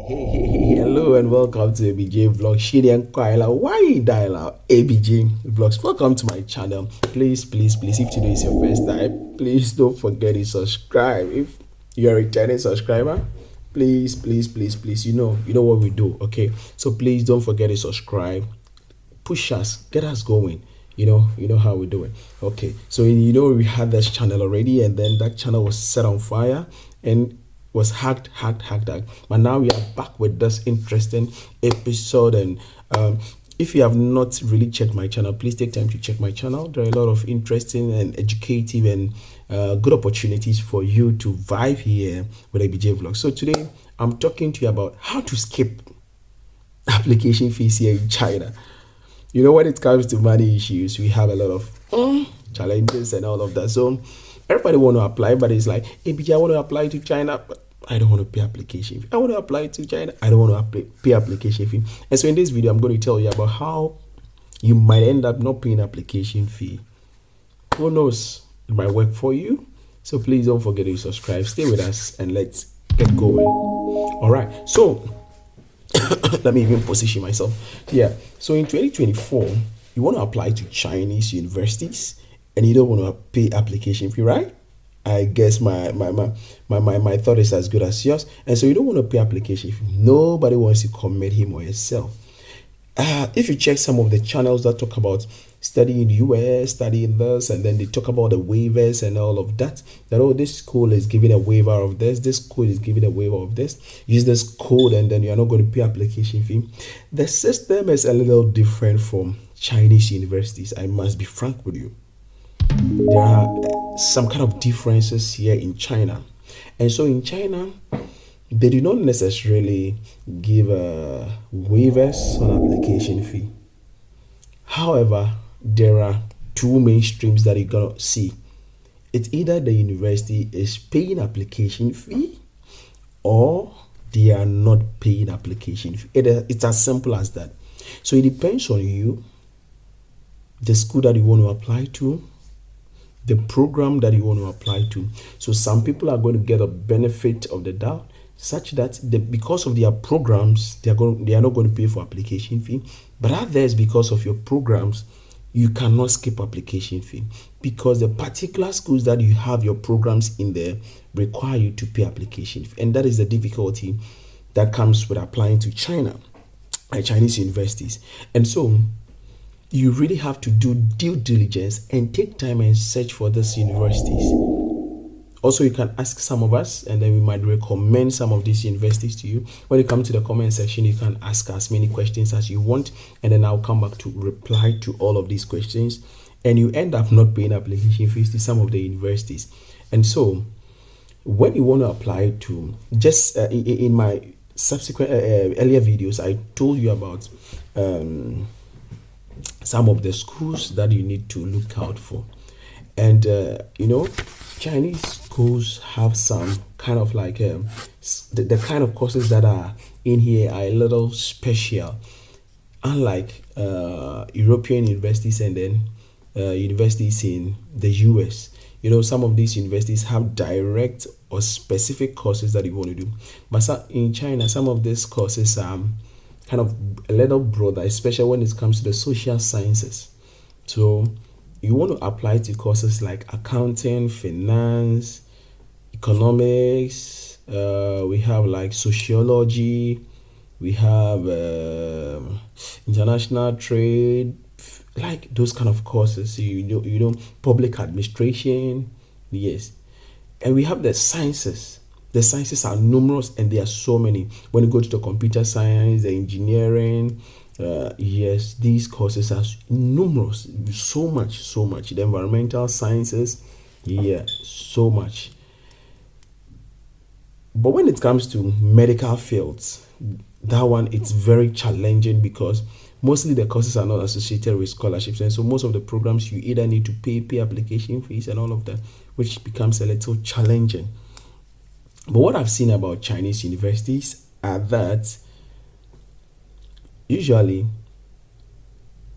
Hello and welcome to ABJ Vlog. Shady and Kyla, why you dial out ABJ Vlogs? Welcome to my channel. Please, if today is your first time, please don't forget to subscribe. If you're a returning subscriber, please, you know what we do, okay? So please don't forget to subscribe. Push us, get us going. You know how we do it. Okay, so we had this channel already, and then that channel was set on fire and was hacked. But now we are back with this interesting episode. And if you have not really checked my channel, please take time to check my channel. There are a lot of interesting and educative and good opportunities for you to vibe here with ABJ Vlog. So today I'm talking to you about how to skip application fees here in China. When it comes to money issues, we have a lot of challenges and all of that. So everybody want to apply, but it's like, ABJ, I want to apply to China, but I don't want to pay application fee. I want to apply to China, I don't want to pay application fee. And so in this video, I'm going to tell you about how you might end up not paying application fee. Who knows? It might work for you. So please don't forget to subscribe. Stay with us and let's get going. All right. So let me even position myself. Yeah. So in 2024, you want to apply to Chinese universities and you don't want to pay application fee, right? I guess my thought is as good as yours. And so you don't want to pay application fee. Nobody wants to commit him or herself. If you check some of the channels that talk about studying in the US, studying this, and then they talk about the waivers and all of that, this school is giving a waiver of this school is giving a waiver of this, use this code and then you are not going to pay application fee. The system is a little different from Chinese universities. I must be frank with you. There are some kind of differences here in China. And so in China, they do not necessarily give waivers on application fee. However, there are two main streams that you're going to see. It's either the university is paying application fee or they are not paying application fee. It's as simple as that. So it depends on you, the school that you want to apply to, the program that you want to apply to. So some people are going to get a benefit of the doubt such that because of their programs, they are not going to pay for application fee. But others, because of your programs, you cannot skip application fee because the particular schools that you have your programs in there require you to pay application fee. And that is the difficulty that comes with applying to China and Chinese universities. And so you really have to do due diligence and take time and search for these universities. Also, you can ask some of us and then we might recommend some of these universities to you. When you come to the comment section, you can ask as many questions as you want and then I'll come back to reply to all of these questions, and you end up not paying application fees to some of the universities. And so when you want to apply to, just in my subsequent earlier videos, I told you about some of the schools that you need to look out for. And Chinese schools have some kind of like the kind of courses that are in here are a little special, unlike European universities and then universities in the US. Some of these universities have direct or specific courses that you want to do, but in China some of these courses are kind of a little broader, especially when it comes to the social sciences. So you want to apply to courses like accounting, finance, economics, we have like sociology, we have international trade, like those kind of courses. Public administration, yes. And we have the sciences. The sciences are numerous and there are so many. When you go to the computer science, the engineering, yes, these courses are numerous, so much. The environmental sciences, yeah, so much. But when it comes to medical fields, that one, it's very challenging because mostly the courses are not associated with scholarships, and so most of the programs you either need to pay application fees and all of that, which becomes a little challenging. But what I've seen about Chinese universities are that usually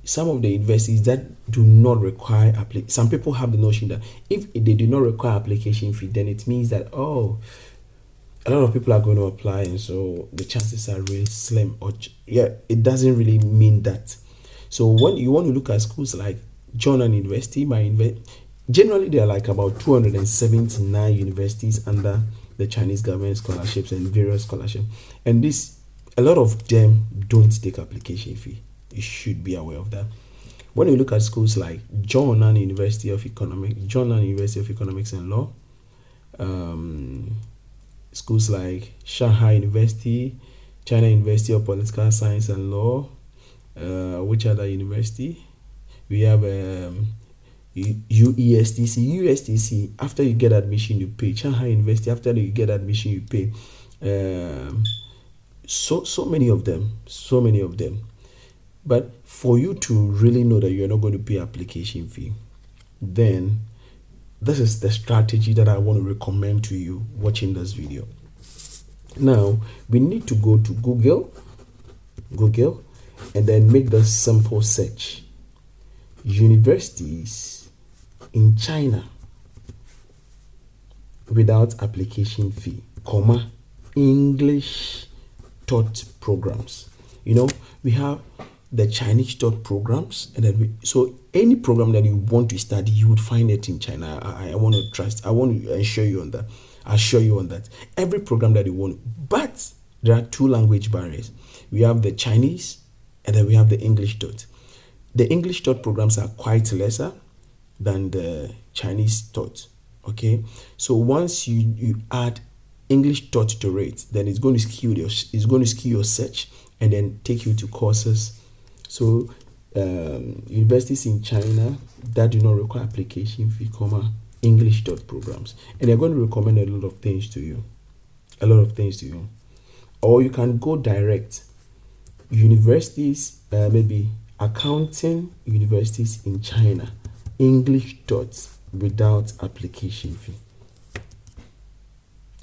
some of the universities that do not require some people have the notion that if they do not require application fee, then it means that a lot of people are going to apply, and so the chances are really slim. Or yeah, it doesn't really mean that. So when you want to look at schools like John and University, generally there are like about 279 universities under the Chinese government scholarships and various scholarships, and a lot of them don't take application fee. You should be aware of that. When you look at schools like John and University of Economics and Law, schools like Shanghai University, China University of Political Science and Law, which other university? We have UESTC. After you get admission, you pay. Shanghai University, after you get admission, you pay. So many of them. But for you to really know that you're not going to pay application fee, then this is the strategy that I want to recommend to you watching this video. Now, we need to go to Google, and then make the simple search. Universities in China without application fee, English taught programs. We have the Chinese taught programs, and then so any program that you want to study, you would find it in China. I want to assure you on that. I'll show you on that. Every program that you want, but there are two language barriers. We have the Chinese, and then we have the English taught. The English taught programs are quite lesser than the Chinese taught. Okay, so once you add English taught to it, then it's going to skew your search and then take you to courses. So universities in China that do not require application fee, English taught programs, and they're going to recommend a lot of things to you. Or you can go direct. Universities, maybe accounting universities in China, English taught without application fee.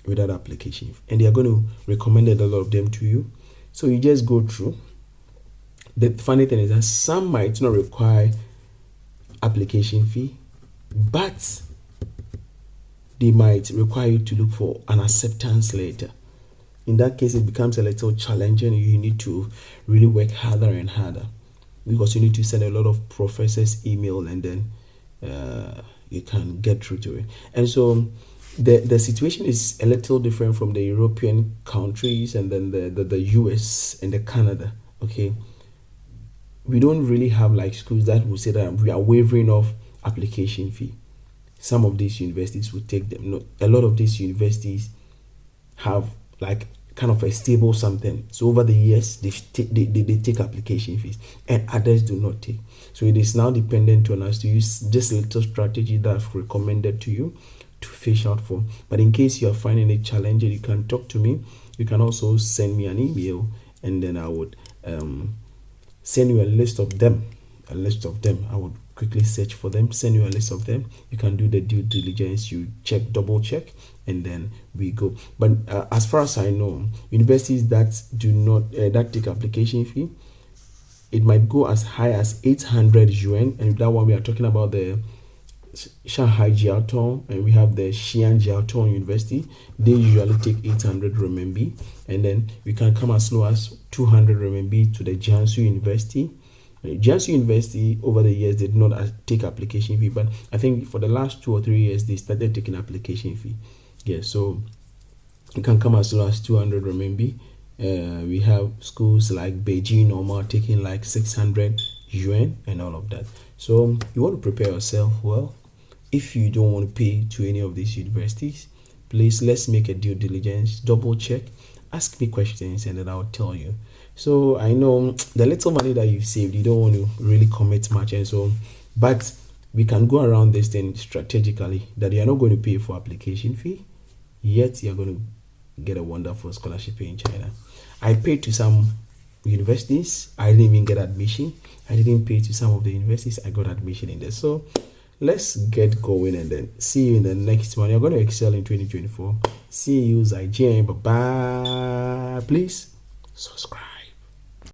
And they are going to recommend a lot of them to you. So you just go through. The funny thing is that some might not require application fee, but they might require you to look for an acceptance letter. In that case, it becomes a little challenging. You need to really work harder and harder, because you need to send a lot of professors email, and then you can get through to it. And so the situation is a little different from the European countries and then the US and the Canada. Okay, we don't really have like schools that will say that we are waiving off application fee. Some of these universities will take them. No, a lot of these universities have like kind of a stable something. So over the years, they take application fees, and others do not take. So it is now dependent on us to use this little strategy that I've recommended to you to fish out for. But in case you are finding it challenging, you can talk to me. You can also send me an email, and then I would send you a list of them. I would quickly search for them, send you a list of them. You can do the due diligence, you double check, and then we go. But as far as I know, universities that do not that take application fee, it might go as high as 800 yuan. And that one, we are talking about the Shanghai Jiaotong, and we have the Xi'an Jiaotong University. They usually take 800 RMB, and then we can come as low as 200 RMB to the Jiangsu University. Jiangsu University over the years they did not take application fee, but I think for the last 2 or 3 years they started taking application fee. Yeah, so you can come as low as 200 RMB. We have schools like Beijing Normal taking like 600 yuan and all of that. So you want to prepare yourself well. If you don't want to pay to any of these universities, please let's make a due diligence, double check, ask me questions, and then I'll tell you. So I know the little money that you've saved, you don't want to really commit much, and so, but we can go around this thing strategically, that you are not going to pay for application fee, yet you're going to get a wonderful scholarship in China. I paid to some universities, I didn't even get admission. I didn't pay to some of the universities, I got admission in there. So let's get going, and then see you in the next one. You're going to excel in 2024. See you, Zaijian. Bye bye. Please subscribe.